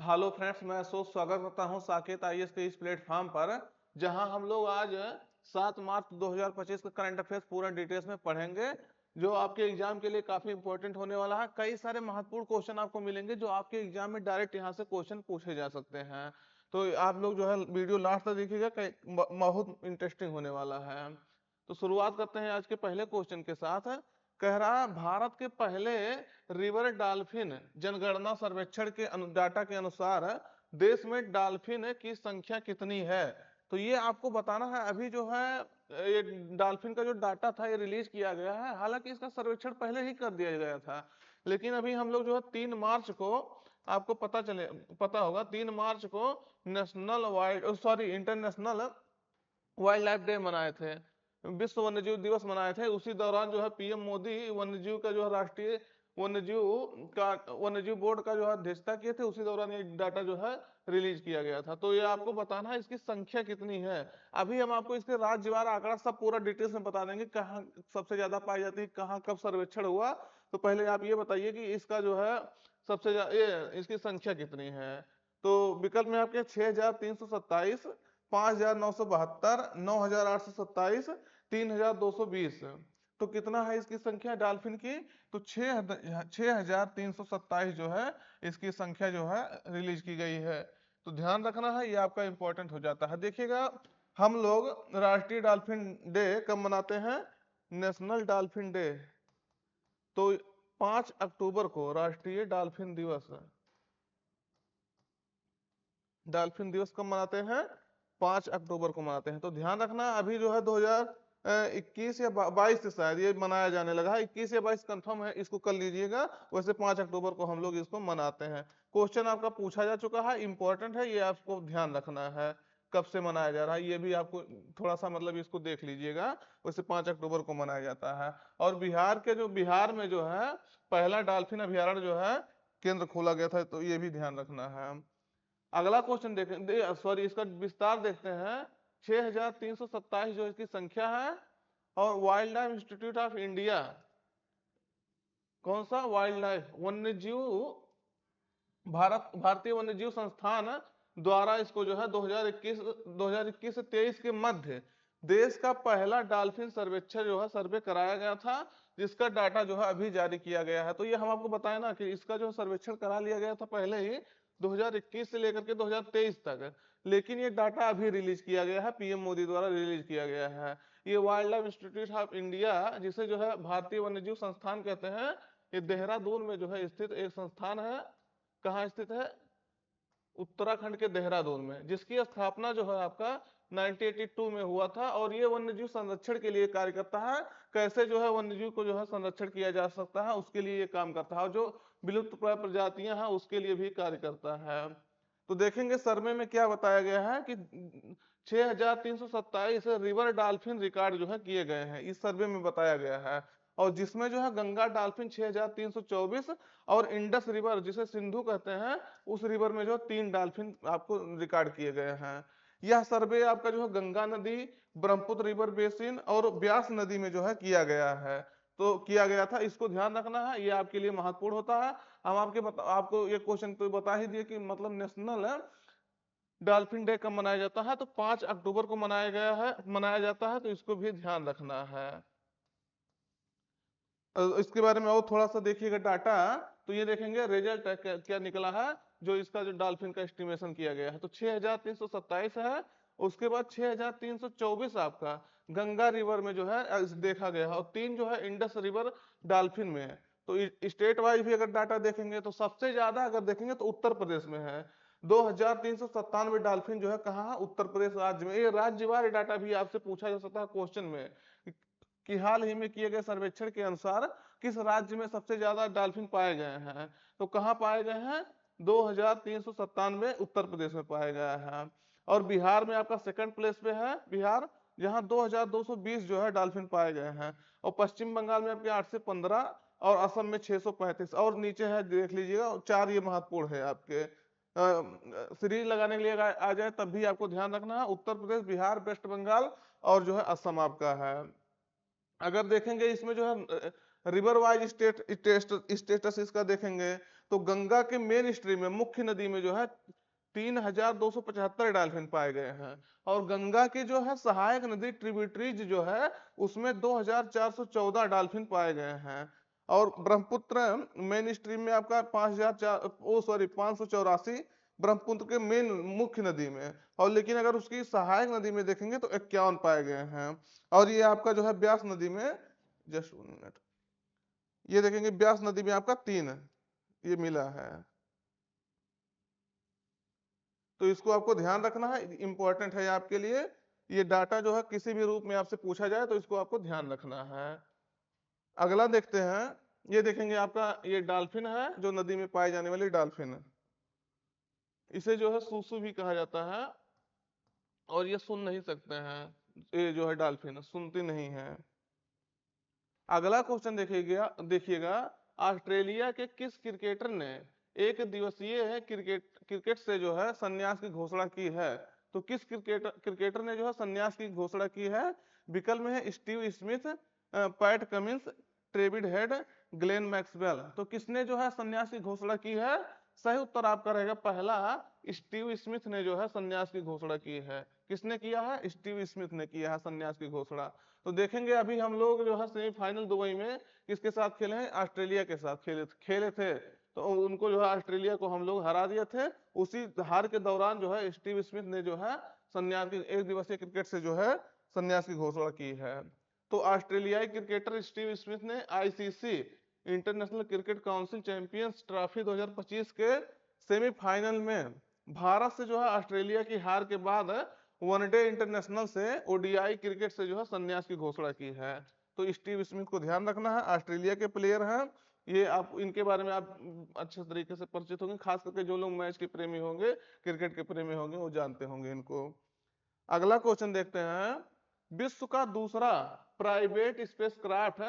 Hello friends, मैं अशोक स्वागत करता हूं साकेत आईएएस के इस प्लेटफॉर्म पर, जहां हम लोग आज 7 मार्च 2025 का करंट अफेयर्स पूरा डिटेल्स में पढ़ेंगे, जो आपके एग्जाम के लिए काफी इंपॉर्टेंट होने वाला है। कई सारे महत्वपूर्ण क्वेश्चन आपको मिलेंगे जो आपके एग्जाम में डायरेक्ट यहां से क्वेश्चन पूछे जा सकते हैं। तो आप लोग जो है वीडियो लास्ट तक देखिएगा, बहुत इंटरेस्टिंग होने वाला है। तो शुरुआत करते हैं आज के पहले क्वेश्चन के साथ। कह रहा भारत के पहले रिवर डॉल्फिन जनगणना सर्वेक्षण के डाटा के अनुसार देश में डॉल्फिन की संख्या कितनी है। तो ये आपको बताना है। अभी जो है ये डॉल्फिन का जो डाटा था ये रिलीज किया गया है। हालांकि इसका सर्वेक्षण पहले ही कर दिया गया था, लेकिन अभी हम लोग जो है 3 मार्च को, आपको पता होगा 3 मार्च को इंटरनेशनल वाइल्ड लाइफ डे मनाए थे, विश्व वन्यजीव दिवस मनाए थे। उसी दौरान जो है पीएम मोदी वन्यजीव का जो है राष्ट्रीय वन्यजीव बोर्ड का जो है अध्यक्षता किए थे। उसी दौरान ये डाटा जो है रिलीज किया गया था। तो ये आपको बताना है इसकी संख्या कितनी है। अभी हम आपको इसके राज्यवार आंकड़ा सब पूरा डिटेल्स में बता देंगे, कहाँ सबसे ज्यादा पाई जाती है, कहाँ कब सर्वेक्षण हुआ। तो पहले आप ये बताइए कि इसका जो है सबसे ज्यादा इसकी संख्या कितनी है। तो विकल्प में आपके 6,327, 5,972, 9,827, 3,220। तो कितना है इसकी संख्या डॉल्फिन की? तो 6,327 जो है इसकी संख्या जो है रिलीज की गई है। तो ध्यान रखना है, ये आपका इंपॉर्टेंट हो जाता है। देखिएगा, हम लोग राष्ट्रीय डॉल्फिन डे कब मनाते हैं? National dolphin day. तो 5 अक्टूबर को राष्ट्रीय डॉल्फिन दिवस है। डॉल्फिन दिवस कब मनाते हैं? 5 अक्टूबर को मनाते हैं। तो ध्यान रखना, अभी जो है 2021 या 22 से शायद ये मनाया जाने लगा है। 21 या 22 कंफर्म है, इसको कर लीजिएगा। वैसे 5 अक्टूबर को हम लोग इसको मनाते हैं। क्वेश्चन आपका पूछा जा चुका है, इंपॉर्टेंट है, ये आपको ध्यान रखना है कब से मनाया जा रहा है। ये भी आपको थोड़ा सा मतलब इसको देख लीजिएगा। वैसे 5 अक्टूबर को मनाया जाता है। और बिहार में जो है पहला डॉल्फिन अभ्यारण्य जो है केंद्र खोला गया था, तो ये भी ध्यान रखना है। अगला क्वेश्चन देखें, सॉरी इसका विस्तार देखते हैं। 6,327 जो इसकी संख्या है। और wild life institute of India, कौन सा? वाइल्ड लाइफ वन्यजीव भारतीय वन्यजीव संस्थान द्वारा इसको जो है 2021 से 23 के मध्य देश का पहला डॉल्फिन सर्वेक्षण जो है सर्वे कराया गया था, जिसका डाटा जो है अभी जारी किया गया है। तो ये हम आपको बताए ना कि इसका जो सर्वेक्षण करा लिया गया था पहले ही 2021 से लेकर के 2023 तक, लेकिन ये डाटा अभी रिलीज किया गया है, पीएम मोदी द्वारा रिलीज किया गया है। ये wild life institute of India, जिसे जो है भारतीय वन्यजीव संस्थान कहते हैं, ये देहरादून में जो है स्थित एक संस्थान है। कहाँ स्थित है? उत्तराखंड के देहरादून में, जिसकी स्थापना जो है आपका 1982 में हुआ था। और ये वन्यजीव संरक्षण के लिए कार्य करता है। कैसे जो है वन्यजीव को जो है संरक्षण किया जा सकता है, उसके लिए ये काम करता है। और जो विलुप्त प्राय प्रजातियां हैं उसके लिए भी कार्य करता है। तो देखेंगे सर्वे में क्या बताया गया है कि 6,327 रिवर डॉल्फिन रिकॉर्ड जो है किए गए हैं, इस सर्वे में बताया गया है। और जिसमें जो है गंगा डॉल्फिन 6,324, और इंडस रिवर जिसे सिंधु कहते हैं, उस रिवर में जो 3 डॉल्फिन आपको रिकॉर्ड किए गए हैं। यह सर्वे आपका जो है गंगा नदी, ब्रह्मपुत्र रिवर बेसिन और ब्यास नदी में जो है किया गया था। इसको ध्यान रखना है, ये आपके लिए महत्वपूर्ण होता है। हम आपको ये क्वेश्चन तो बता ही दिए कि मतलब नेशनल डॉल्फिन डे कब मनाया जाता है। तो 5 अक्टूबर को मनाया जाता है। तो इसको भी ध्यान रखना है। इसके बारे में और थोड़ा सा देखिएगा डाटा। तो ये देखेंगे रिजल्ट क्या निकला है, जो इसका जो डॉल्फिन का एस्टिमेशन किया गया है। तो 6,327 है। उसके बाद 6,324 आपका गंगा रिवर में जो है देखा गया है, और 3 जो है इंडस रिवर डॉल्फिन में है। तो स्टेट वाइज भी अगर डाटा देखेंगे तो सबसे ज्यादा अगर देखेंगे तो उत्तर प्रदेश में है। 2,397 डॉल्फिन जो है कहाँ है? उत्तर प्रदेश राज्य में। ये राज्यवार डाटा भी आपसे पूछा जा सकता है क्वेश्चन में, कि हाल ही में किए गए सर्वेक्षण के अनुसार किस राज्य में सबसे ज्यादा डॉल्फिन पाए गए हैं। तो कहाँ पाए गए हैं? 2,397 उत्तर प्रदेश में पाया गया है। और बिहार में आपका सेकंड प्लेस पे है बिहार, जहां 2,220 जो है डॉल्फिन पाए गए हैं। और पश्चिम बंगाल में आपके 815, और असम में 635, और नीचे है देख लीजिएगा 4। ये महत्वपूर्ण है आपके सीरीज लगाने के लिए आ जाए तब भी आपको ध्यान रखना है। उत्तर प्रदेश, बिहार, वेस्ट बंगाल और जो है असम आपका है। अगर देखेंगे इसमें जो है रिवर वाइज स्टेटस इसका देखेंगे, तो गंगा के मेन स्ट्रीम में, मुख्य नदी में जो है 3275 डॉल्फिन पाए गए हैं। और गंगा की जो है सहायक नदी ट्रिब्यूटरीज जो है उसमें 2414 डॉल्फिन पाए गए हैं। और ब्रह्मपुत्र मेन स्ट्रीम में आपका 584 ब्रह्मपुत्र के मेन मुख्य नदी में। और लेकिन अगर उसकी सहायक नदी में देखेंगे तो 51 पाए गए हैं। और ये आपका जो है ब्यास नदी में, जस्ट 1 मिनट, ये देखेंगे ब्यास नदी में आपका 3 ये मिला है। तो इसको आपको ध्यान रखना है, इंपॉर्टेंट है आपके लिए। ये डाटा जो है किसी भी रूप में आपसे पूछा जाए तो इसको आपको ध्यान रखना है। अगला देखते हैं, ये देखेंगे आपका ये डॉल्फिन है, जो नदी में पाई जाने वाली डॉल्फिन है। इसे जो है सूसू भी कहा जाता है। और ये सुन नहीं सकते हैं, ये जो है डॉल्फिन सुनती नहीं है। अगला क्वेश्चन देखिएगा, ऑस्ट्रेलिया के किस क्रिकेटर ने एक दिवसीय है क्रिकेट से जो है संन्यास की घोषणा की है? तो किस क्रिकेटर ने जो है संन्यास की घोषणा की है? विकल्प में है Steve Smith, PAT Cummins, David head, Glenn Maxwell. तो किसने जो है संन्यास की घोषणा की है? सही उत्तर आपका रहेगा पहला, स्टीव स्मिथ ने जो है संन्यास की घोषणा की है। किसने किया है? स्टीव स्मिथ ने किया है संन्यास की घोषणा। तो देखेंगे अभी हम लोग जो है सेमीफाइनल दुबई में किसके साथ खेले हैं? ऑस्ट्रेलिया के साथ खेले थे। तो उनको जो है ऑस्ट्रेलिया को हम लोग हरा दिए थे। उसी हार के दौरान जो है स्टीव स्मिथ ने जो है संन्यास की, एक दिवसीय क्रिकेट से जो है संन्यास की घोषणा की है। तो ऑस्ट्रेलियाई क्रिकेटर स्टीव स्मिथ ने ICC international cricket council champions trophy 2025 के सेमीफाइनल में भारत से जो है ऑस्ट्रेलिया की हार के बाद वनडे इंटरनेशनल से ओडीआई क्रिकेट से जो है संन्यास की घोषणा की है। तो स्टीव स्मिथ को ध्यान रखना है, ऑस्ट्रेलिया के प्लेयर हैं ये। आप इनके बारे में आप अच्छे तरीके से परिचित होंगे, खास करके जो लोग मैच के प्रेमी होंगे, क्रिकेट के प्रेमी होंगे, वो जानते होंगे इनको। अगला क्वेश्चन देखते हैं, विश्व का दूसरा प्राइवेट स्पेसक्राफ्ट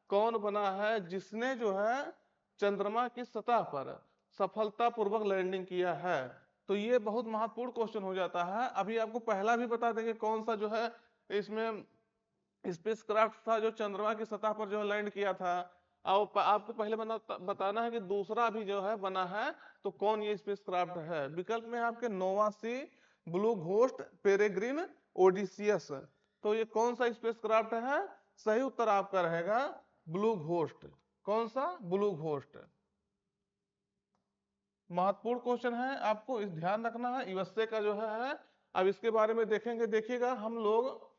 कौन बना है जिसने जो है चंद्रमा की सतह पर सफलतापूर्वक लैंडिंग किया है? तो ये बहुत महत्वपूर्ण क्वेश्चन हो जाता है। अभी आपको पहला भी बता देंगे कौन सा जो है इसमें स्पेसक्राफ्ट था जो चंद्रमा की सतह पर जो लैंड किया था। और आपको पहले बताना है कि दूसरा भी जो है बना है, तो कौन ये स्पेसक्राफ्ट है? विकल्प में आपके नोवा सी, ब्लू घोस्ट, पेरेग्रिन, ओडिसियस। तो ये कौन सा स्पेसक्राफ्ट है? सही उत्तर आपका रहेगा ब्लू घोस्ट। कौन सा? Blue ghost. महत्वपूर्ण क्वेश्चन है, आपको इस ध्यान रखना है, यूएसए का जो है। अब इसके बारे में देखेंगे, देखिएगा हम लोग।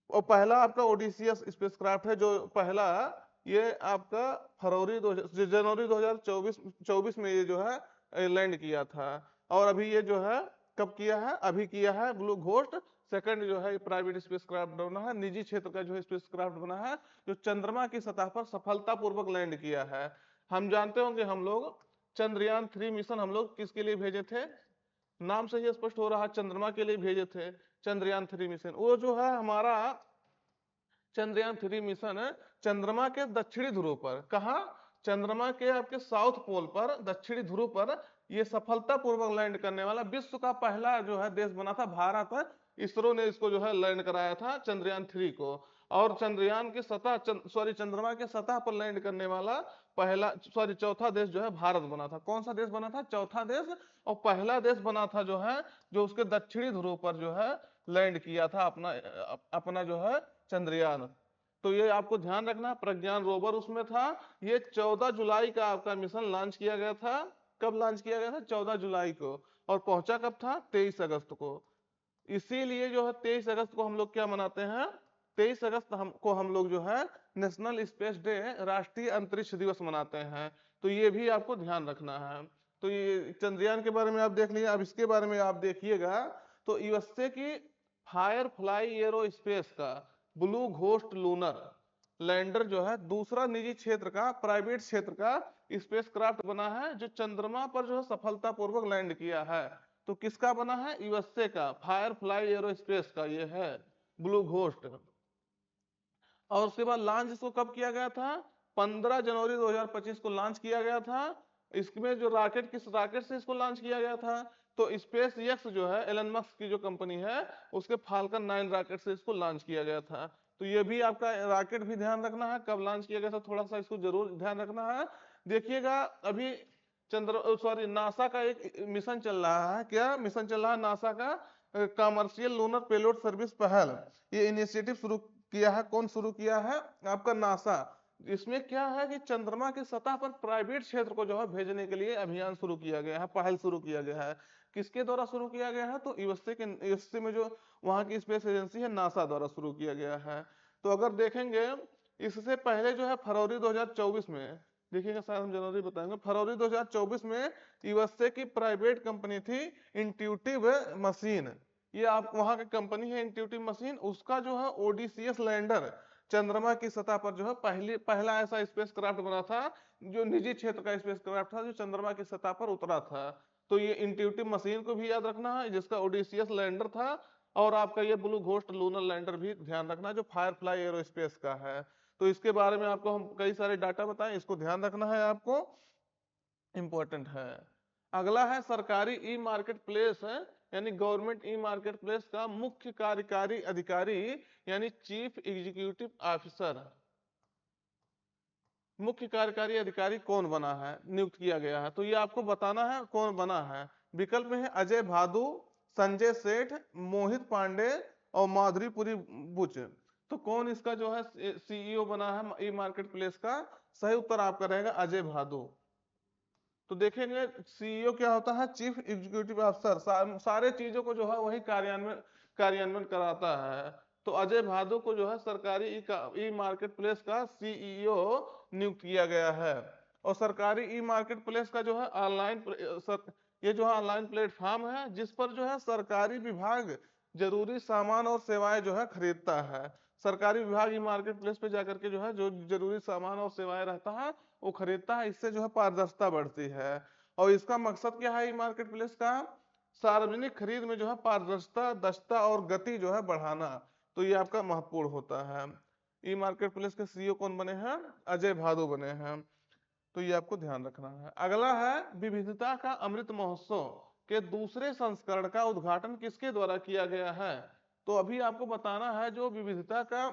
और पहला आपका ओडिसियस स्पेसक्राफ्ट है जो पहला, ये आपका जनवरी 2024 में ये जो है लैंड किया था। और अभी ये जो है कब किया है? अभी किया है ब्लू घोस्ट। सेकंड जो है प्राइवेट स्पेसक्राफ्ट बना है, निजी क्षेत्र का जो है स्पेसक्राफ्ट बना है जो चंद्रमा की सतह पर सफलतापूर्वक लैंड किया है। हम जानते होंगे हम लोग चंद्रयान 3 मिशन हम लोग किसके लिए भेजे थे? नाम से ही स्पष्ट हो रहा है, चंद्रमा के लिए भेजे थे चंद्रयान 3 मिशन। वो जो है हमारा चंद्रयान 3 मिशन चंद्रमा के दक्षिणी ध्रुव पर, कहा? चंद्रमा के आपके साउथ पोल पर, दक्षिणी ध्रुव पर ये सफलतापूर्वक लैंड करने वाला विश्व का पहला जो है देश बना था भारत। इसरो ने इसको जो है लैंड कराया था चंद्रयान 3 को। और चंद्रयान की सतह चंद्रमा के सतह पर लैंड करने वाला चौथा देश जो है भारत बना था। कौन सा देश बना था? चौथा देश। और पहला देश बना था जो है जो उसके दक्षिणी ध्रुव पर जो है लैंड किया था अपना जो है चंद्रयान। तो ये आपको ध्यान रखना, प्रज्ञान रोवर उसमें था। ये 14 जुलाई का आपका मिशन लॉन्च किया गया था। कब लॉन्च किया गया था? 14 जुलाई को। और पहुंचा कब था? 23 अगस्त को। इसीलिए जो है 23 अगस्त को हम लोग क्या मनाते हैं? 23 अगस्त को हम लोग जो है नेशनल स्पेस डे, राष्ट्रीय अंतरिक्ष दिवस मनाते हैं। तो ये भी आपको ध्यान रखना है। तो ये चंद्रयान के बारे में आप देख लिया। अब इसके बारे में आप देखिएगा, तो यूएसए की फायर फ्लाई एरोस्पेस का ब्लू घोस्ट लूनर लैंडर जो है दूसरा निजी क्षेत्र का, प्राइवेट क्षेत्र का स्पेसक्राफ्ट बना है जो चंद्रमा पर जो है सफलतापूर्वक लैंड किया है। तो किसका बना है? यूएसए का फायर फ्लाई एरोस्पेस का ये है ब्लू घोस्ट। और उसके बाद लॉन्च इसको कब किया गया था? 15 जनवरी 2025 को लॉन्च किया गया था। इसमें जो रॉकेट, किस रॉकेट से इसको लॉन्च किया गया था? तो स्पेस एक्स जो है एलन मस्क की जो कंपनी है, उसके फाल्कन 9 रॉकेट से इसको लॉन्च किया गया था। तो ये भी आपका रॉकेट भी ध्यान रखना है, कब लॉन्च किया गया था थोड़ा सा इसको जरूर ध्यान रखना है। देखिएगा अभी नासा का एक मिशन चल रहा है। क्या मिशन चल रहा है? नासा का कमर्शियल लूनर पेलोड सर्विस पहल। ये इनिशिएटिव शुरू किया है, कौन शुरू किया है? आपका नासा। इसमें क्या है कि चंद्रमा की सतह पर प्राइवेट क्षेत्र को जो है भेजने के लिए अभियान शुरू किया गया है, पहल शुरू किया गया है। किसके द्वारा शुरू किया गया है? तो यूएसए में जो वहां की स्पेस एजेंसी है, नासा द्वारा शुरू किया गया है। तो अगर देखेंगे, इससे पहले जो है फरवरी 2024 में, देखिएगा शायद हम जनवरी बताएंगे, फरवरी 2024 में यूएसए की प्राइवेट कंपनी थी इंट्यूटिव मशीन। ये आप वहां की कंपनी है इंट्यूटिव मशीन, उसका जो है ओडीसीएस लैंडर चंद्रमा की सतह पर जो है पहला ऐसा स्पेस क्राफ्ट बना था, जो निजी क्षेत्र का स्पेस क्राफ्ट था, जो चंद्रमा की सतह पर उतरा था। तो ये इंट्यूटिव मशीन को भी याद रखना है, जिसका ओडीसीएस लैंडर था। और आपका ये ब्लू घोस्ट लूनर लैंडर भी ध्यान रखना है, जो फायरफ्लाई एरोस्पेस का है। तो इसके बारे में आपको हम कई सारे डाटा बताएं, इसको ध्यान रखना है आपको, इंपॉर्टेंट है। अगला है सरकारी ई मार्केट प्लेस है, यानी गवर्नमेंट ई मार्केट प्लेस का मुख्य कार्यकारी अधिकारी यानी चीफ एग्जीक्यूटिव ऑफिसर, मुख्य कार्यकारी अधिकारी कौन बना है, नियुक्त किया गया है? तो ये आपको बताना है कौन बना है। विकल्प में है अजय भादु, संजय सेठ, मोहित पांडे और माधुरीपुरी बुच। तो कौन इसका जो है सीईओ बना है ई मार्केट प्लेस का? सही उत्तर आपका रहेगा अजय भादु। तो देखेंगे सीईओ क्या होता है? चीफ एग्जीक्यूटिव ऑफिसर, सारे चीजों को जो है वही कार्यान्वयन कराता है। तो अजय भादु को जो है सरकारी ई मार्केट प्लेस का सीईओ नियुक्त किया गया है। और सरकारी ई मार्केट प्लेस का जो है ये जो है ऑनलाइन प्लेटफॉर्म है, जिस पर जो है सरकारी विभाग जरूरी सामान और सेवाएं जो है खरीदता है। सरकारी विभाग ई मार्केट प्लेस पे जाकर के जो है जो जरूरी सामान और सेवाएं रहता है वो खरीदता है। इससे जो है पारदर्शिता बढ़ती है। और इसका मकसद क्या है ई मार्केट प्लेस का? सार्वजनिक खरीद में जो है पारदर्शिता, दक्षता और गति जो है बढ़ाना। तो ये आपका महत्वपूर्ण होता है। ई मार्केट प्लेस के सीईओ कौन बने हैं? अजय भादु बने हैं। तो ये आपको ध्यान रखना है। अगला है विविधता का अमृत महोत्सव के दूसरे संस्करण का उद्घाटन किसके द्वारा किया गया है? तो अभी आपको बताना है, जो विविधता का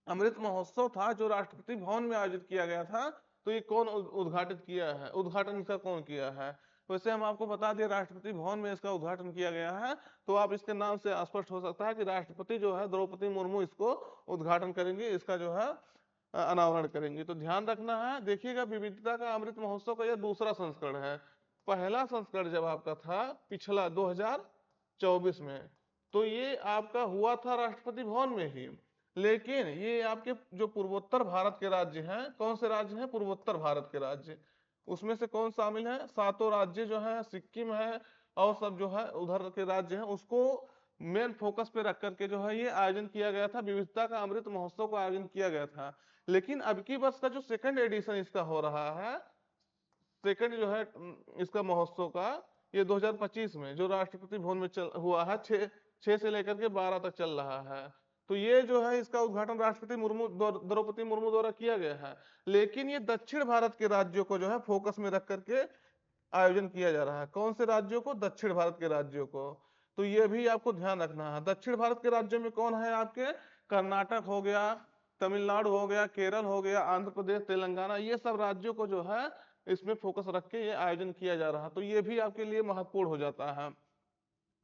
अमृत महोत्सव था जो राष्ट्रपति भवन में आयोजित किया गया था, तो ये कौन उद्घाटित किया है, उद्घाटन इसका कौन किया है? वैसे हम आपको बता दें राष्ट्रपति भवन में इसका उद्घाटन किया गया है। तो आप इसके नाम से स्पष्ट हो सकता है कि राष्ट्रपति जो है द्रौपदी मुर्मू इसको उद्घाटन करेंगे, इसका जो है अनावरण करेंगे। तो ध्यान रखना है। देखिएगा विविधता का अमृत महोत्सव का यह दूसरा संस्करण है। पहला संस्करण जब आपका था पिछला 2024 में, तो ये आपका हुआ था राष्ट्रपति भवन में ही। लेकिन ये आपके जो पूर्वोत्तर भारत के राज्य हैं, कौन से राज्य हैं? पूर्वोत्तर भारत के राज्य। उसमें से कौन शामिल है? सातों राज्य जो है, सिक्किम है और सब जो है उधर के राज्य हैं, उसको मेन फोकस पे रख करके जो है ये आयोजन किया गया था, विविधता का अमृत महोत्सव का आयोजन किया गया था। लेकिन अब की वर्ष का जो सेकंड एडिशन इसका हो रहा है, सेकंड जो है इसका महोत्सव का, ये 2025 में जो राष्ट्रपति भवन में हुआ है, 6 से लेकर के 12 तक चल रहा है। तो ये जो है इसका उद्घाटन राष्ट्रपति द्रौपदी मुर्मू द्वारा किया गया है। लेकिन ये दक्षिण भारत के राज्यों को जो है फोकस में रख करके आयोजन किया जा रहा है। कौन से राज्यों को? दक्षिण भारत के राज्यों को। तो ये भी आपको ध्यान रखना है। दक्षिण भारत के राज्यों में कौन है आपके? कर्नाटक हो गया, तमिलनाडु हो गया, केरल हो गया, आंध्र प्रदेश, तेलंगाना, ये सब राज्यों को जो है इसमें फोकस रख के ये आयोजन किया जा रहा है। तो ये भी आपके लिए महत्वपूर्ण हो जाता है।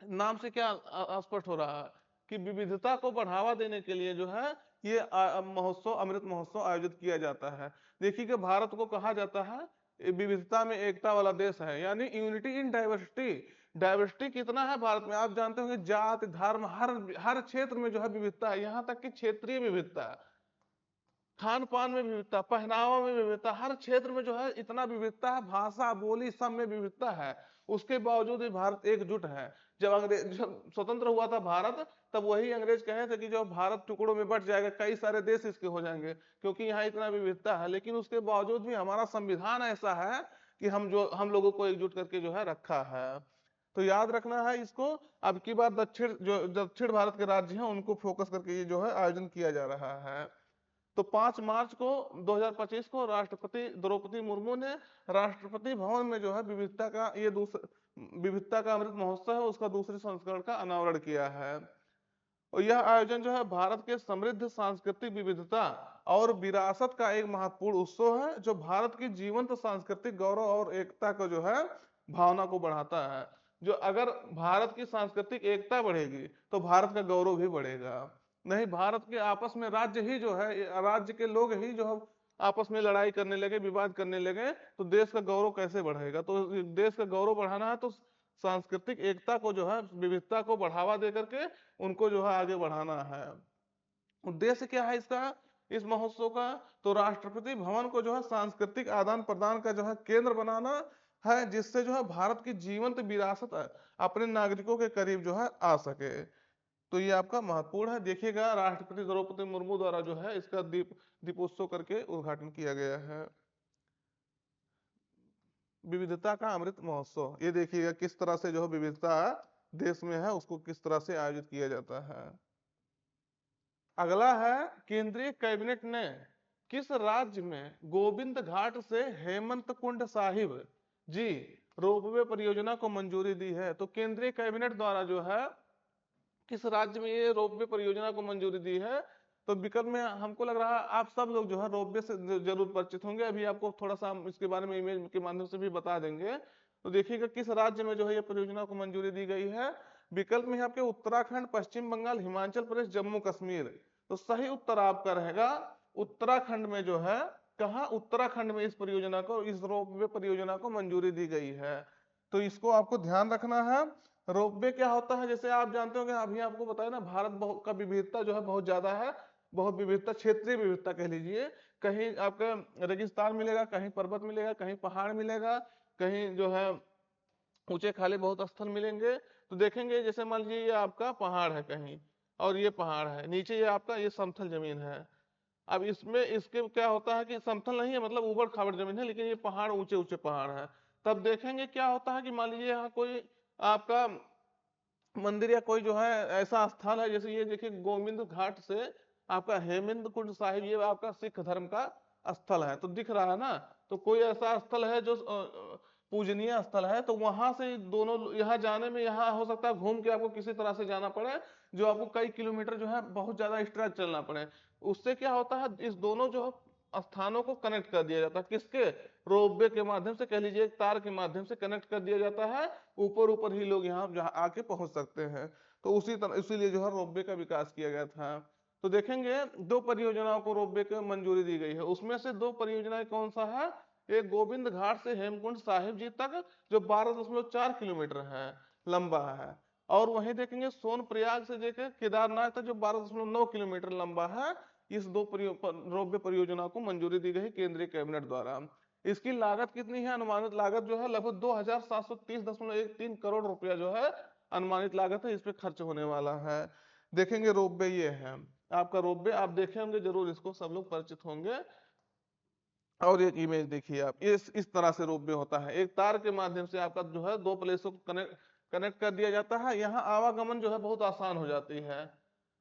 नाम से क्या स्पष्ट हो रहा है कि विविधता को बढ़ावा देने के लिए जो है ये महोत्सव, अमृत महोत्सव आयोजित किया जाता है। देखिए कि भारत को कहा जाता है विविधता में एकता वाला देश है, यानी यूनिटी इन डाइवर्सिटी। डाइवर्सिटी कितना है भारत में? आप जानते होंगे जाति, धर्म, हर क्षेत्र में जो है विविधता है। यहाँ तक कि क्षेत्रीय विविधता, खान पान में विविधता, पहनावा में विविधता, हर क्षेत्र में जो है इतना विविधता है, भाषा बोली सब में विविधता है। उसके बावजूद भी भारत एकजुट है। जब स्वतंत्र हुआ था भारत, तब वही अंग्रेज कहे थे कि जो भारत टुकड़ों में बट जाएगा, कई सारे देश इसके हो जाएंगे, क्योंकि यहाँ इतना विविधता है। लेकिन उसके बावजूद भी हमारा संविधान ऐसा है कि हम लोगों को एकजुट करके जो है रखा है। तो याद रखना है इसको। अब की बार दक्षिण भारत के राज्य हैं उनको फोकस करके ये जो है आयोजन किया जा रहा है। तो 5 मार्च को 2025 को राष्ट्रपति द्रौपदी मुर्मू ने राष्ट्रपति भवन में जो है विविधता का अमृत महोत्सव है उसका दूसरे संस्करण का अनावरण किया है। और यह आयोजन जो है भारत के समृद्ध सांस्कृतिक विविधता और विरासत का एक महत्वपूर्ण उत्सव है जो भारत की जीवंत सांस्कृतिक गौरव और एकता को जो है भावना को बढ़ाता है। जो अगर भारत की सांस्कृतिक एकता बढ़ेगी तो भारत का गौरव भी बढ़ेगा। नहीं, भारत के आपस में राज्य ही जो है, राज्य के लोग ही जो है आपस में लड़ाई करने लगे, विवाद करने लगे, तो देश का गौरव कैसे बढ़ेगा? तो देश का गौरव बढ़ाना है तो सांस्कृतिक एकता को जो है, विविधता को बढ़ावा दे करके उनको जो है आगे बढ़ाना है। उद्देश्य क्या है इसका, इस महोत्सव का? तो राष्ट्रपति भवन को जो है सांस्कृतिक आदान प्रदान का जो है केंद्र बनाना है, जिससे जो है भारत की जीवंत विरासत अपने नागरिकों के करीब जो है आ सके। तो ये आपका महत्वपूर्ण है। देखिएगा, राष्ट्रपति द्रौपदी मुर्मू द्वारा जो है इसका दीपोत्सव करके उद्घाटन किया गया है। विविधता का अमृत महोत्सव, ये देखिएगा किस तरह से जो है विविधता देश में है उसको किस तरह से आयोजित किया जाता है। अगला है, केंद्रीय कैबिनेट ने किस राज्य में गोविंद घाट से हेमंत कुंड साहिब जी रोपवे परियोजना को मंजूरी दी है? तो केंद्रीय कैबिनेट द्वारा जो है किस राज्य में ये रोपवे परियोजना को मंजूरी दी है? तो विकल्प में हमको लग रहा है आप सब लोग जो है रोपवे से जरूर परिचित होंगे। अभी आपको थोड़ा सा हम इसके बारे में इमेज के माध्यम से भी बता देंगे। तो देखिएगा किस राज्य में जो है ये परियोजना को मंजूरी दी गई है। विकल्प में आपके उत्तराखंड, पश्चिम बंगाल, हिमाचल प्रदेश, जम्मू कश्मीर। तो सही उत्तर आपका रहेगा उत्तराखंड में जो है, कहा उत्तराखंड में इस परियोजना को, इस रोपवे परियोजना को मंजूरी दी गई है। तो इसको आपको ध्यान रखना है। रोपवे क्या होता है, जैसे आप जानते हो कि अभी आपको बताया ना, भारत का विविधता जो है बहुत ज्यादा है, बहुत विविधता, क्षेत्रीय विविधता कह लीजिए। कहीं आपका रेगिस्तान मिलेगा, कहीं पर्वत मिलेगा, कहीं पहाड़ मिलेगा, कहीं जो है ऊंचे खाली बहुत स्थल मिलेंगे। तो देखेंगे जैसे मान लीजिए ये आपका पहाड़ है कहीं, और ये पहाड़ है, नीचे ये आपका ये समतल जमीन है। अब इसमें इसके क्या होता है कि समतल नहीं है, मतलब ऊबड़ खाबड़ जमीन है, लेकिन ये पहाड़ ऊंचे ऊंचे पहाड़ है। तब देखेंगे क्या होता है कि मान लीजिए यहाँ कोई आपका मंदिर या कोई जो है ऐसा स्थल है, जैसे ये देखिए गोविंद घाट से आपका हेमंत कुंड साहिब, ये आपका सिख धर्म का स्थल है, तो दिख रहा है ना। तो कोई ऐसा स्थल है जो पूजनीय स्थल है, तो वहां से दोनों यहाँ जाने में, यहाँ हो सकता है घूम के आपको किसी तरह से जाना पड़े, जो आपको कई किलोमीटर जो है बहुत ज्यादा एक्स्ट्रा चलना पड़े। उससे क्या होता है, इस दोनों जो स्थानों को कनेक्ट कर दिया जाता है, किसके? रोपवे के माध्यम से, कह लीजिए एक तार के माध्यम से कनेक्ट कर दिया जाता है। ऊपर ऊपर ही लोग यहाँ आके पहुंच सकते हैं। तो उसी तरह इसीलिए जो है रोपवे का विकास किया गया था। तो देखेंगे दो परियोजनाओं को रोपवे को मंजूरी दी गई है, उसमें से दो परियोजनाएं कौन सा है? एक गोविंद घाट से हेमकुंड साहिब जी तक, जो 12.4 किलोमीटर है लंबा है। और वहीं देखेंगे सोनप्रयाग से लेकर केदारनाथ तक, जो 12.9 किलोमीटर लंबा है। इस दो रोपवे परियोजना को मंजूरी दी गई केंद्रीय कैबिनेट द्वारा। इसकी लागत कितनी है? अनुमानित लागत जो है लगभग 2730.13 करोड़ रुपया जो है अनुमानित लागत है, इस पे खर्च होने वाला है। देखेंगे रोपवे ये है आपका रोपवे, आप देखे होंगे जरूर, इसको सब लोग परिचित होंगे। और एक इमेज देखिए आप, इस तरह से रोपवे होता है, एक तार के माध्यम से आपका जो है दो प्लेसों को कनेक्ट कनेक्ट कर दिया जाता है। यहाँ आवागमन जो है बहुत आसान हो जाती है,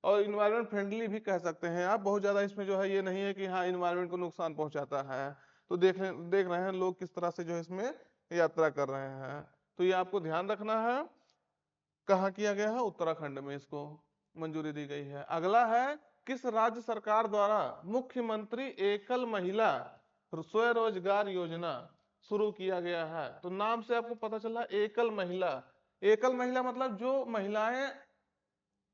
और इन्वायरमेंट फ्रेंडली भी कह सकते हैं आप। बहुत ज्यादा इसमें जो है ये नहीं है कि हाँ इन्वायरमेंट को नुकसान पहुंचाता है। तो देख रहे हैं लोग किस तरह से जो है इसमें यात्रा कर रहे हैं। तो ये आपको ध्यान रखना है। कहाँ किया गया है? उत्तराखंड में इसको मंजूरी दी गई है। अगला है, किस राज्य सरकार द्वारा मुख्यमंत्री एकल महिला स्वरोजगार योजना शुरू किया गया है? तो नाम से आपको पता चला एकल महिला। एकल महिला मतलब जो महिलाएं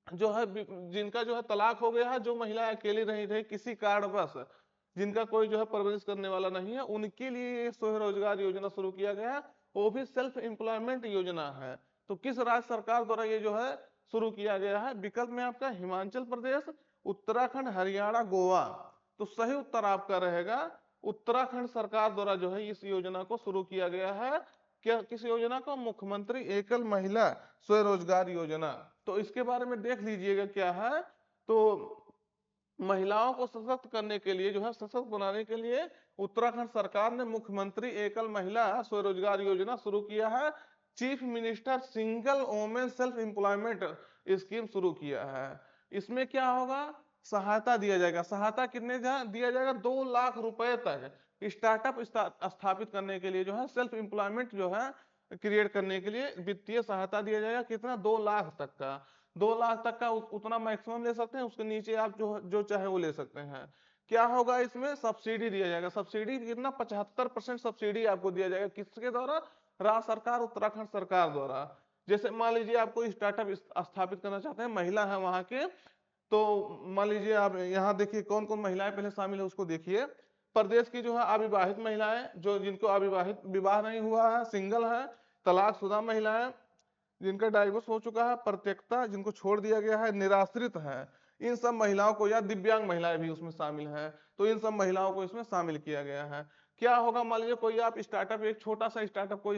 जो है जिनका जो है तलाक हो गया है, जो महिलाएं अकेली नहीं रही किसी कारणवश, जिनका कोई जो है परवरिश करने वाला नहीं है, उनके लिए ये स्वरोजगार योजना शुरू किया गया है। वो भी सेल्फ एम्प्लॉयमेंट योजना है। तो किस राज्य सरकार द्वारा ये जो है शुरू किया गया है? विकल्प में आपका हिमाचल प्रदेश, उत्तराखंड, हरियाणा, गोवा। तो सही उत्तर आपका रहेगा उत्तराखंड सरकार द्वारा जो है इस योजना को शुरू किया गया है। क्या किस योजना को? मुख्यमंत्री एकल महिला स्वरोजगार योजना। तो इसके बारे में देख लीजिएगा क्या है। तो महिलाओं को सशक्त करने के लिए जो है, सशक्त बनाने के लिए उत्तराखंड सरकार ने मुख्यमंत्री एकल महिला स्वरोजगार योजना शुरू किया है। Chief minister single women self employment scheme शुरू किया है। इसमें क्या होगा? सहायता दिया जाएगा। सहायता कितने दिया जाएगा? 2 लाख रुपए तक स्टार्टअप स्थापित करने के लिए जो है, सेल्फ एम्प्लॉयमेंट जो है क्रिएट करने के लिए वित्तीय सहायता दिया जाएगा। कितना? 2 लाख तक का। 2 लाख तक का उतना मैक्सिमम ले सकते हैं, उसके नीचे आप जो चाहे वो ले सकते हैं। क्या होगा, इसमें सब्सिडी दिया जाएगा। सब्सिडी कितना, 75% सब्सिडी आपको दिया जाएगा। किसके द्वारा? राज्य सरकार, उत्तराखंड सरकार द्वारा। जैसे मान लीजिए आपको स्टार्टअप स्थापित करना चाहते हैं, महिला है वहां के, तो मान लीजिए आप यहाँ देखिए कौन कौन महिलाएं पहले शामिल है उसको देखिए। प्रदेश की जो है अविवाहित महिलाएं, जो जिनको अविवाहित विवाह नहीं हुआ है, सिंगल है, तलाकशुदा महिलाएं, जिनका डाइवोर्स हो चुका है, परित्यक्ता, जिनको छोड़ दिया गया है, निराश्रित है, इन सब महिलाओं को, या दिव्यांग महिलाएं भी उसमें शामिल हैं, तो इन सब महिलाओं को इसमें शामिल किया गया है। क्या होगा, मान लीजिए कोई आप स्टार्टअप, एक छोटा सा स्टार्टअप को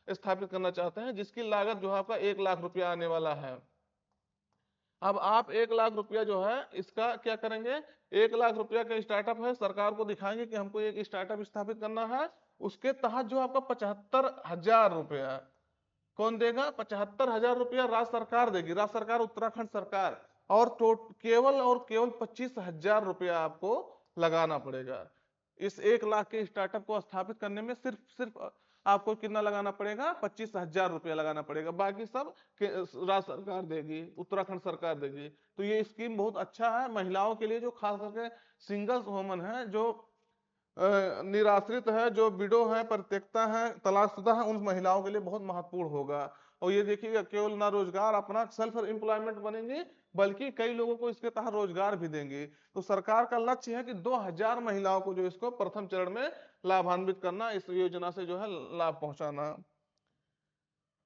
स्थापित करना चाहते हैं, जिसकी लागत जो है आपका 1 लाख रुपया आने वाला है। अब आप 1 लाख रुपया जो है इसका क्या करेंगे, 1 लाख रुपया का स्टार्टअप है, सरकार को दिखाएंगे कि हमको एक स्टार्टअप स्थापित करना है। उसके तहत जो आपका 75,000 रुपया कौन देगा, 75,000 रुपया राज्य सरकार देगी, राज्य सरकार, उत्तराखंड सरकार। और केवल 25,000 रुपया आपको लगाना पड़ेगा। इस 1 लाख के स्टार्टअप को स्थापित करने में सिर्फ सिर्फ आपको कितना लगाना पड़ेगा, 25,000 रुपया लगाना पड़ेगा। बाकी सब राज्य सरकार देगी, उत्तराखंड सरकार देगी। तो ये स्कीम बहुत अच्छा है महिलाओं के लिए, जो खास करके सिंगल वुमन है, जो निराश्रित है, जो विडो है, परित्यक्ता है, तलाकशुदा है, उन महिलाओं के लिए बहुत महत्वपूर्ण होगा। और ये देखिएगा, केवल ना रोजगार अपना सेल्फ एम्प्लॉयमेंट बनेंगे, बल्कि कई लोगों को इसके तहत रोजगार भी देंगे। तो सरकार का लक्ष्य है कि 2,000 महिलाओं को जो इसको प्रथम चरण में लाभान्वित करना, इस योजना से जो है लाभ पहुंचाना।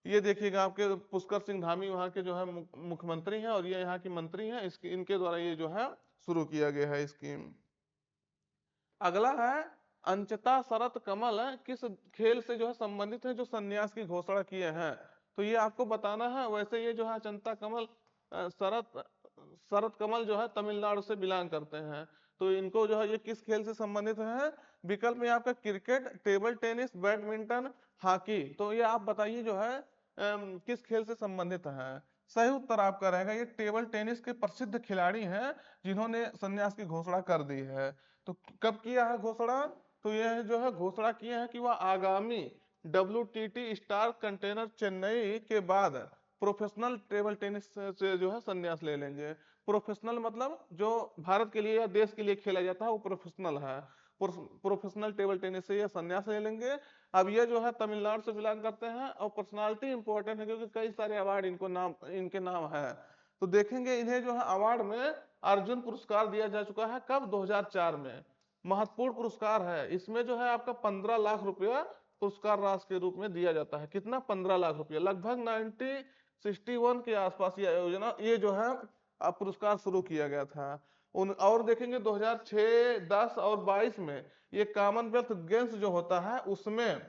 ये देखिएगा, आपके पुष्कर सिंह धामी वहां के जो है मुख्यमंत्री हैं, और ये यहाँ की मंत्री हैं, इसके इनके द्वारा ये जो है शुरू किया गया है स्कीम। अगला है अंचता शरत कमल, किस खेल से जो है संबंधित है, जो संन्यास की घोषणा किए हैं। तो ये आपको बताना है। वैसे ये जो है चंता कमल, शरत शरत कमल जो है तमिलनाडु से बिलोंग करते हैं। तो इनको जो है ये किस खेल से संबंधित है? विकल्प में आपका cricket, table tennis, badminton, hockey. तो ये आप बताइए जो है किस खेल से संबंधित है। सही उत्तर आपका रहेगा, ये टेबल टेनिस के प्रसिद्ध खिलाड़ी हैं, जिन्होंने संन्यास की घोषणा कर दी है। तो कब किया है घोषणा? तो यह जो है घोषणा किए हैं कि वह आगामी WTT स्टार कंटेनर चेन्नई के बाद प्रोफेशनल टेबल टेनिस से जो है संन्यास ले लेंगे। प्रोफेशनल मतलब जो भारत के लिए या देश के लिए खेला जाता है, वो प्रोफेशनल है। प्रोफेशनल टेबल टेनिस से ये संन्यास ले लेंगे। अब ये जो है तमिलनाडु से बिलोंग करते हैं, और पर्सनालिटी इंपॉर्टेंट है, क्योंकि कई सारे अवार्ड इनके नाम है। तो देखेंगे इन्हें जो है अवार्ड में अर्जुन पुरस्कार दिया जा चुका है, कब? 2004 में। महत्वपूर्ण पुरस्कार है। इसमें जो है आपका 15 लाख रुपया पुरस्कार राशि के रूप में दिया जाता है। कितना? 15 लाख रुपया। लगभग 1961 के आसपास ये योजना, ये जो है पुरस्कार शुरू किया गया था। और देखेंगे 2006, 10 और 22 में ये कॉमनवेल्थ गेम्स जो होता है उसमें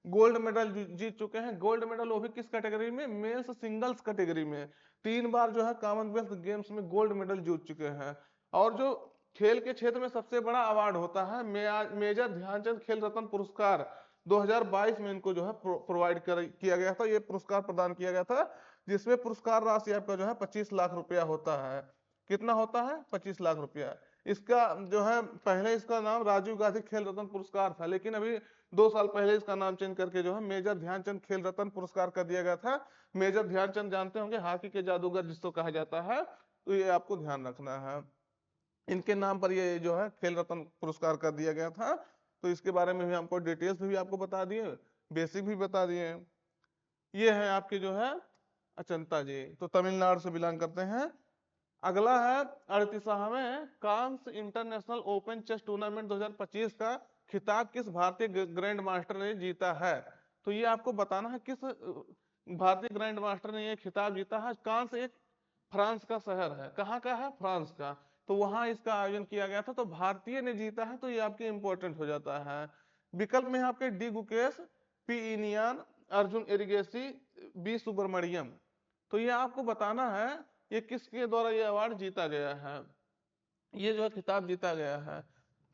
गोल्ड मेडल जीत चुके हैं। गोल्ड मेडल वो भी किस कैटेगरी में? मेंस सिंगल्स कैटेगरी में। 3 बार जो है कॉमनवेल्थ गेम्स में गोल्ड मेडल जीत चुके हैं। और जो खेल के क्षेत्र में सबसे बड़ा अवार्ड होता है मेजर ध्यानचंद खेल रत्न पुरस्कार, 2022 में इनको जो है प्रोवाइड किया गया था। ये पुरस्कार प्रदान किया गया था, जिसमें पुरस्कार राशि आपका जो है 25 लाख रुपया होता है। कितना होता है? 25 लाख रुपया। इसका जो है पहले इसका नाम राजीव गांधी खेल रत्न पुरस्कार था, लेकिन अभी 2 साल पहले इसका नाम चेंज करके जो है मेजर ध्यानचंद खेल रत्न पुरस्कार कर दिया गया था। मेजर ध्यानचंद जानते होंगे, हॉकी के जादूगर जिसको कहा जाता है, तो ये आपको ध्यान रखना है। इनके नाम पर ये जो है खेल रत्न पुरस्कार कर दिया गया था। तो इसके बारे में भी हमको डिटेल्स भी आपको बता दिए, बेसिक भी बता दिए। ये है आपके जो है अचंता जी, तो तमिलनाडु से बिलोंग करते हैं। अगला है 38वें कांस इंटरनेशनल ओपन चेस टूर्नामेंट 2025 का खिताब किस भारतीय ग्रैंड मास्टर ने जीता है। तो ये आपको बताना है किस भारतीय ग्रैंड मास्टर ने ये खिताब जीता है। कांस एक फ्रांस का शहर है। कहाँ का है? फ्रांस का। तो वहां इसका आयोजन किया गया था, तो भारतीय ने जीता है, तो ये आपके इंपॉर्टेंट हो जाता है। विकल्प में आपके D Gukesh, P Iniyan, Arjun Erigaisi, B Subramanyam. तो ये आपको बताना है ये किसके द्वारा ये अवार्ड जीता गया है, ये जो है खिताब जीता गया है।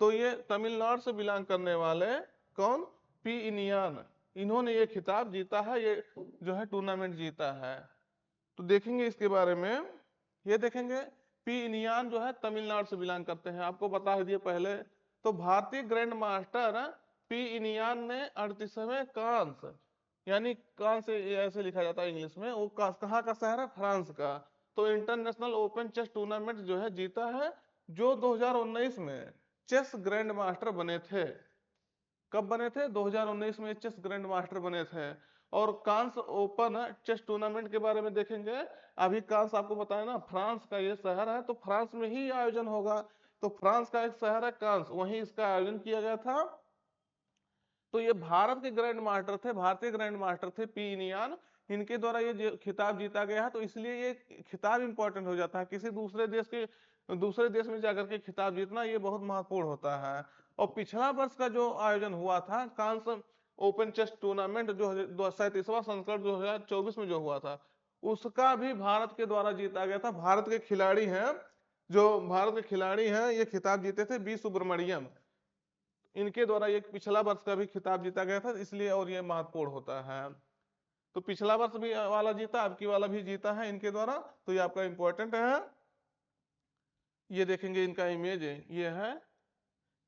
तो ये तमिलनाडु से बिलोंग करने वाले कौन? पी इनियान, इन्होंने ये खिताब जीता है, ये जो है टूर्नामेंट जीता है। तो देखेंगे इसके बारे में। ये देखेंगे पी इनियान जो है तमिलनाडु से बिलोंग करते हैं, आपको बता दिए पहले। तो भारतीय ग्रैंड मास्टर पी इनियान ने 38वें कांस, यानी कांस ऐसे लिखा जाता है इंग्लिश में, वो कहाँ का शहर है? फ्रांस का। तो इंटरनेशनल ओपन चेस टूर्नामेंट जो है जीता है, जो 2019 में चेस ग्रैंड मास्टर बने थे। कब बने थे? 2019 में चेस ग्रैंड मास्टर बने थे। और कांस ओपन चेस टूर्नामेंट के बारे में देखेंगे। अभी कांस आपको बताया ना, फ्रांस का ये शहर है, तो फ्रांस में ही आयोजन होगा। तो फ्रांस का एक शहर है कांस, वहीं इसका आयोजन किया गया था। तो ये भारत के ग्रैंड मास्टर थे, भारतीय ग्रैंड मास्टर थे पी इनियान। इनके द्वारा ये खिताब जीता गया है, तो इसलिए ये खिताब इंपॉर्टेंट हो जाता है। किसी दूसरे देश में जाकर के खिताब जीतना ये बहुत महत्वपूर्ण होता है। और पिछला वर्ष का जो आयोजन हुआ था कांस ओपन चेस टूर्नामेंट, जो 37वां संस्करण 2024 में जो हुआ था, उसका भी भारत के द्वारा जीता गया था। भारत के खिलाड़ी हैं ये खिताब जीते थे, बी सुब्रमण्यम। इनके द्वारा ये पिछला वर्ष का भी खिताब जीता गया था, इसलिए और ये महत्वपूर्ण होता है। तो पिछला वर्ष भी वाला जीता, अब की वाला भी जीता है इनके द्वारा, तो ये आपका इंपॉर्टेंट है। ये देखेंगे इनका इमेज है, ये है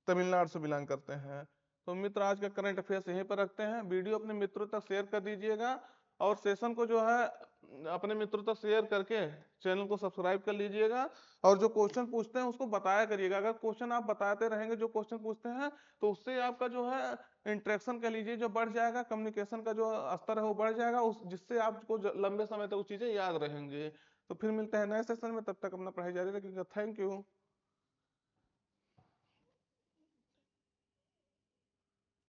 तमिलनाडु से बिलोंग करते हैं। तो मित्र आज का करंट अफेयर्स यहीं पर रखते हैं। वीडियो अपने मित्रों तक शेयर कर दीजिएगा, और सेशन को जो है अपने मित्रों तक शेयर करके चैनल को सब्सक्राइब कर लीजिएगा। और जो क्वेश्चन पूछते हैं उसको बताया करिएगा। अगर क्वेश्चन आप बताते रहेंगे जो क्वेश्चन पूछते हैं, तो उससे आपका जो है इंटरेक्शन कह लीजिए जो बढ़ जाएगा, कम्युनिकेशन का जो स्तर है वो बढ़ जाएगा, उस जिससे आपको लंबे समय तक वो चीजें याद रहेंगे। तो फिर मिलते हैं नए सेशन में, तब तक अपना पढ़ाई जारी रखिएगा। Thank you.